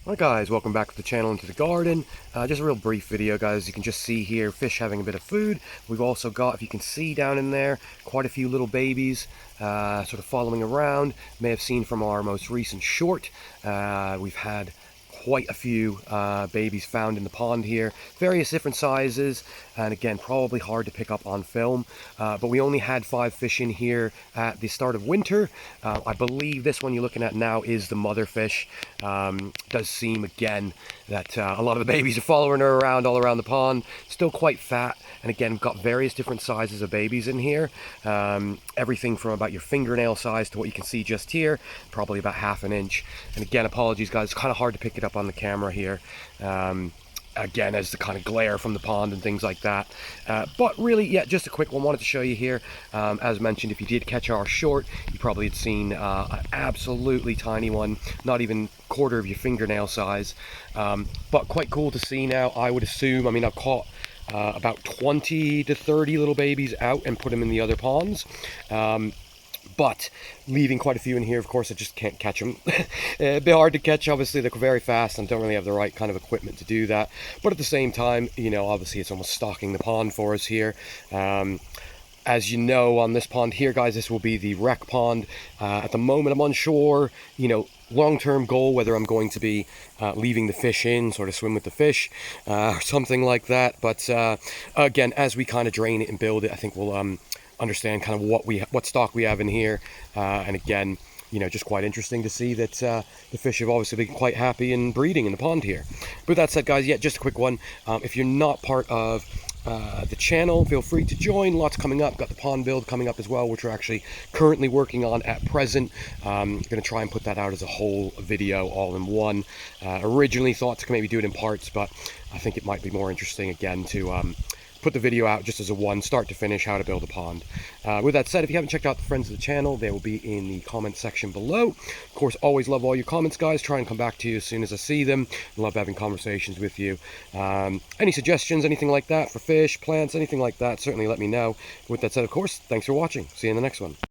Hi guys, welcome back to the channel and to the garden. Just a real brief video, guys. You can just see here fish having a bit of food. We've also got, if you can see down in there, quite a few little babies sort of following around. May have seen from our most recent short. We've had quite a few babies found in the pond here, various different sizes, and again probably hard to pick up on film, but we only had 5 fish in here at the start of winter. I believe this one you're looking at now is the mother fish. Does seem again that a lot of the babies are following her around all around the pond, still quite fat, and again we've got various different sizes of babies in here, everything from about your fingernail size to what you can see just here, probably about ½ an inch. And again, apologies guys, it's kind of hard to pick it up on the camera here, again as the kind of glare from the pond and things like that, but really, yeah, just a quick one wanted to show you here. As mentioned, if you did catch our short, you probably had seen an absolutely tiny one, not even quarter of your fingernail size, but quite cool to see now. I would assume, I mean, I've caught about 20 to 30 little babies out and put them in the other ponds, but leaving quite a few in here. Of course I just can't catch them. A bit hard to catch, obviously they're very fast and don't really have the right kind of equipment to do that, but at the same time, you know, obviously it's almost stocking the pond for us here. As you know, on this pond here, guys, this will be the rec pond. At the moment I'm unsure, you know, long-term goal whether I'm going to be leaving the fish in, sort of swim with the fish, or something like that. But again, as we kind of drain it and build it, I think we'll understand kind of what stock we have in here, and again, you know, just quite interesting to see that the fish have obviously been quite happy in breeding in the pond here. But with that said, guys, yeah, just a quick one. If you're not part of the channel, feel free to join. Lots coming up. Got the pond build coming up as well, which we're actually currently working on at present. Going to try and put that out as a whole video all in one. Originally thought to maybe do it in parts, but I think it might be more interesting again to put the video out just as a one, start to finish, how to build a pond. With that said, if you haven't checked out the friends of the channel, they will be in the comment section below. Of course, always love all your comments, guys. Try and come back to you as soon as I see them. Love having conversations with you. Any suggestions, anything like that for fish, plants, anything like that, certainly let me know. With that said, of course, thanks for watching. See you in the next one.